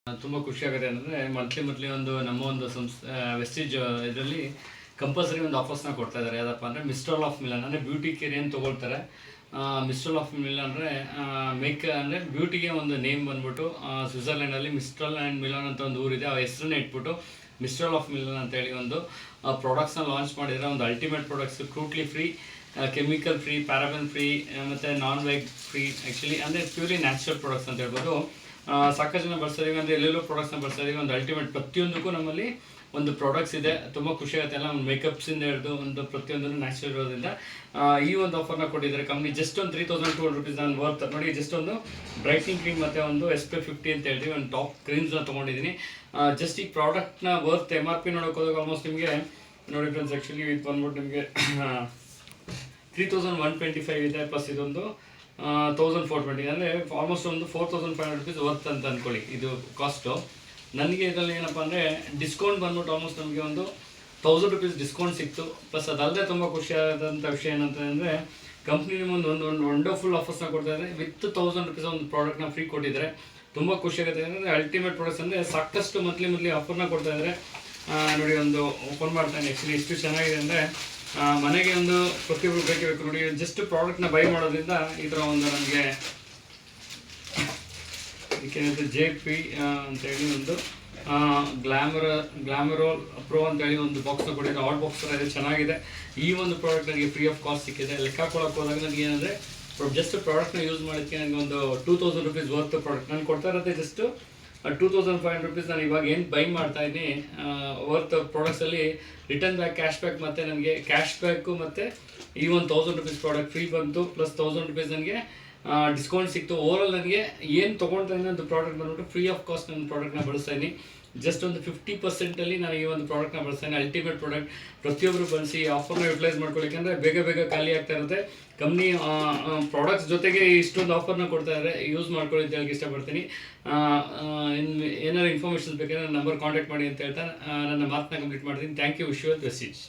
ತುಂಬ ಖುಷಿಯಾಗುತ್ತೆ ಅಂದರೆ ಮಂತ್ಲಿ ಒಂದು ನಮ್ಮ ಒಂದು ವೆಸ್ಟೇಜ್ ಇದರಲ್ಲಿ ಕಂಪಲ್ಸರಿ ಒಂದು ಆಫರ್ಸ್ನ ಕೊಡ್ತಾ ಇದ್ದಾರೆ. ಯಾವುದಪ್ಪ ಅಂದರೆ ಮಿಸ್ಟ್ರಲ್ ಆಫ್ ಮಿಲನ್ ಅಂದರೆ ಬ್ಯೂಟಿ ಕೇರ್ ಏನು ತೊಗೊಳ್ತಾರೆ. ಮಿಸ್ಟ್ರಲ್ ಆಫ್ ಮಿಲನ್ ಅಂದರೆ ಅಂದರೆ ಬ್ಯೂಟಿಗೆ ಒಂದು ನೇಮ್ ಬಂದ್ಬಿಟ್ಟು ಸ್ವಿಟ್ಜರ್ಲೆಂಡಲ್ಲಿ ಮಿಸ್ಟ್ರಲ್ ಆ್ಯಂಡ್ ಮಿಲನ್ ಅಂತ ಒಂದು ಊರಿದೆ. ಆ ಹೆಸರನ್ನ ಇಟ್ಬಿಟ್ಟು ಮಿಸ್ಟ್ರಲ್ ಆಫ್ ಮಿಲನ್ ಅಂತೇಳಿ ಒಂದು ಪ್ರಾಡಕ್ಟ್ಸ್ನ ಲಾಂಚ್ ಮಾಡಿದರೆ. ಒಂದು ultimate products, cruelty free, chemical free, paraben free ಮತ್ತು ನಾನ್ ವೆಜ್ ಫ್ರೀ. ಆ್ಯಕ್ಚುಲಿ ಅಂದರೆ ಪ್ಯೂರ್ಲಿ ನ್ಯಾಚುರಲ್ ಪ್ರಾಡಕ್ಟ್ಸ್ ಅಂತ ಹೇಳ್ಬೋದು. ಸಾಕಷ್ಟು ಜನ ಬಳಸ್ತಾ ಇದೀವಿ ಅಂದರೆ ಎಲ್ಲೆಲ್ಲೋ ಪ್ರಾಡಕ್ಟ್ಸ್ನ ಬಳಸ್ತಾ ಇದೀವಿ. ಒಂದು ಅಲ್ಟಿಮೇಟ್ ಪ್ರತಿಯೊಂದಕ್ಕೂ ನಮ್ಮಲ್ಲಿ ಒಂದು ಪ್ರಾಡಕ್ಟ್ಸ್ ಇದೆ. ತುಂಬ ಖುಷಿ ಆಗುತ್ತೆ. ಎಲ್ಲ ಒಂದು ಮೇಕಪ್ಸಿಂದ ಹಿಡಿದು ಒಂದು ಪ್ರತಿಯೊಂದನ್ನು ನ್ಯಾಚುರಲ್ ಇರೋದ್ರಿಂದ ಈ ಒಂದು ಆಫರ್ನ ಕೊಟ್ಟಿದ್ದಾರೆ ಕಂಪ್ನಿ. ಜಸ್ಟ್ ಒಂದು 3200 ರೂಪೀಸ್ ನಾನು ವರ್ತ್ ನೋಡಿ. ಜಸ್ಟ್ ಒಂದು ಬ್ರೈಟ್ನಿಂಗ್ ಕ್ರೀಮ್ ಮತ್ತು ಒಂದು SPF 50 ಅಂತ ಹೇಳ್ತೀವಿ ಒಂದು ಟಾಪ್ ಕ್ರೀಮ್ಸ್ನ ತೊಗೊಂಡಿದ್ದೀನಿ. ಜಸ್ಟ್ ಈ ಪ್ರಾಡಕ್ಟ್ನ ವರ್ತ್ MRP ನೋಡೋಕೆ ಹೋದಾಗ ಆಲ್ಮೋಸ್ಟ್ ನಿಮಗೆ ನೋಡಿ ಫ್ರೆಂಡ್ಸ್, ಆ್ಯಕ್ಚುಲಿ ಇದು ಬಂದ್ಬಿಟ್ಟು ನಿಮಗೆ 3125 ಇದೆ. ಪ್ಲಸ್ ಇದೊಂದು 1420 ಅಂದರೆ ಆಲ್ಮೋಸ್ಟ್ ಒಂದು 4500 ರೂಪೀಸ್ ವರ್ತ್ ಅಂತ ಅಂದ್ಕೊಳ್ಳಿ ಇದು ಕಾಸ್ಟು. ನನಗೆ ಇದರಲ್ಲಿ ಏನಪ್ಪ ಅಂದರೆ ಡಿಸ್ಕೌಂಟ್ ಬಂದ್ಬಿಟ್ಟು ಆಲ್ಮೋಸ್ಟ್ ನಮಗೆ ಒಂದು 1000 ರೂಪೀಸ್ ಡಿಸ್ಕೌಂಟ್ ಸಿಕ್ತು. ಪ್ಲಸ್ ಅದಲ್ಲದೆ ತುಂಬ ಖುಷಿಯಾದಂಥ ವಿಷಯ ಏನಂತಂದರೆ ಕಂಪ್ನಿ ಒಂದು ವಂಡರ್ಫುಲ್ ಆಫರ್ಸ್ನ ಕೊಡ್ತಾಯಿದ್ದಾರೆ. ವಿತ್ 1000 ರೂಪೀಸ್ ಒಂದು ಪ್ರಾಡಕ್ಟ್ನ ಫ್ರೀ ಕೊಟ್ಟಿದ್ದಾರೆ. ತುಂಬ ಖುಷಿಯಾಗುತ್ತೆ. ಅಂದರೆ ಅಲ್ಟಿಮೇಟ್ ಪ್ರಾಡಕ್ಟ್ಸ್ ಅಂದರೆ ಸಾಕಷ್ಟು ಮಂತ್ಲಿ ಆಫರ್ನ ಕೊಡ್ತಾಯಿದ್ದಾರೆ. ನೋಡಿ ಒಂದು ಓಪನ್ ಮಾಡ್ತಾನೆ. ಆ್ಯಕ್ಚುಲಿ ಎಷ್ಟು ಚೆನ್ನಾಗಿದೆ ಅಂದರೆ ಮನೆಗೆ ಒಂದು ಪ್ರತಿಯೊಬ್ಬರು ಬೇಕೇ ಬೇಕು. ನೋಡಿ ಜಸ್ಟ್ ಪ್ರಾಡಕ್ಟ್ನ ಬೈ ಮಾಡೋದ್ರಿಂದ ಈ ಥರ ಒಂದು ನಮಗೆ ಇದಕ್ಕೇನಿದೆ JP ಅಂತೇಳಿ ಒಂದು ಗ್ಲಾಮರೋಲ್ ಪ್ರೋ ಅಂತೇಳಿ ಒಂದು ಬಾಕ್ಸ್ನ ಕೊಟ್ಟಿದ್ದಾರೆ. ಆಲ್ ಬಾಕ್ಸ್ ಥರ ಇದೆ, ಚೆನ್ನಾಗಿದೆ. ಈ ಒಂದು ಪ್ರಾಡಕ್ಟ್ ನನಗೆ ಫ್ರೀ ಆಫ್ ಕಾಸ್ಟ್ ಸಿಕ್ಕಿದೆ. ಲೆಕ್ಕ ಕೊಡೋಕೆ ಹೋದಾಗ ನನಗೆ ಏನಂದರೆ ಜಸ್ಟ್ ಪ್ರಾಡಕ್ಟ್ನ ಯೂಸ್ ಮಾಡೋದಕ್ಕೆ ನನಗೆ ಒಂದು 2000 ರೂಪೀಸ್ ವರ್ತ್ ಪ್ರಾಡಕ್ಟ್ ನಾನು ಕೊಡ್ತಾ ಇರುತ್ತೆ. ಜಸ್ಟು 2500 ರೂಪೀಸ್ ನಾನು ಇವಾಗ ಏನು ಬೈ ಮಾಡ್ತಾ ಇದ್ದೀನಿ ವರ್ತ್ ಪ್ರಾಡಕ್ಟ್ಸಲ್ಲಿ ರಿಟರ್ನ್ ಬ್ಯಾಕ್, ಕ್ಯಾಶ್ ಬ್ಯಾಕ್ ಮತ್ತು ನನಗೆ ಕ್ಯಾಶ್ ಬ್ಯಾಕು ಮತ್ತು ಈ ಒಂದು 1000 ರೂಪೀಸ್ ಪ್ರಾಡಕ್ಟ್ ಫ್ರೀ ಬಂತು. ಪ್ಲಸ್ 1000 ರೂಪೀಸ್ ನನಗೆ ಡಿಸ್ಕೌಂಟ್ ಸಿಕ್ತು. ಓವರಾಲ್ ನನಗೆ ಏನು ತೊಗೊಳ್ತಾ ಇದ್ದೀನಿ ಒಂದು ಪ್ರಾಡಕ್ಟ್ ಬಂದ್ಬಿಟ್ಟು ಫ್ರೀ ಆಫ್ ಕಾಸ್ಟ್ ನನ್ನ ಪ್ರಾಡಕ್ಟ್ನ ಬಳಸ್ತಾ ಇದ್ದೀನಿ. ಜಸ್ಟ್ ಒಂದು 50%ಅಲ್ಲಿ ನಾನು ಈ ಒಂದು ಪ್ರಾಡಕ್ಟ್ನ ಬಳಸ್ತಾನೆ. ಅಲ್ಟಿಮೇಟ್ ಪ್ರಾಡಕ್ಟ್, ಪ್ರತಿಯೊಬ್ಬರು ಬಳಸಿ ಆಫರ್ನ ಯುಟಿಲೈಸ್ ಮಾಡ್ಕೊಳ್ಳಿಕ್ಕೆ ಬೇಗ ಖಾಲಿ ಆಗ್ತಾ ಇರುತ್ತೆ. ಕಂಪ್ನಿ ಪ್ರಾಡಕ್ಟ್ಸ್ ಜೊತೆಗೆ ಇಷ್ಟೊಂದು ಆಫರ್ನ ಕೊಡ್ತಾ ಇದ್ದಾರೆ. ಯೂಸ್ ಮಾಡ್ಕೊಳ್ಳಿ ಅಂತ ಹೇಳಕ್ಕೆ ಇಷ್ಟಪಡ್ತೀನಿ. ಏನಾದ್ರು ಇನ್ಫಾರ್ಮೇಷನ್ಸ್ ಬೇಕಾದ್ರೆ ನನ್ನ ನಂಬರ್ ಕಾಂಟ್ಯಾಕ್ಟ್ ಮಾಡಿ ಅಂತ ಹೇಳ್ತಾ ನನ್ನ ಮಾತನ್ನ ಕಂಪ್ಲೀಟ್ ಮಾಡ್ತೀನಿ. Thank you. Wish you well message.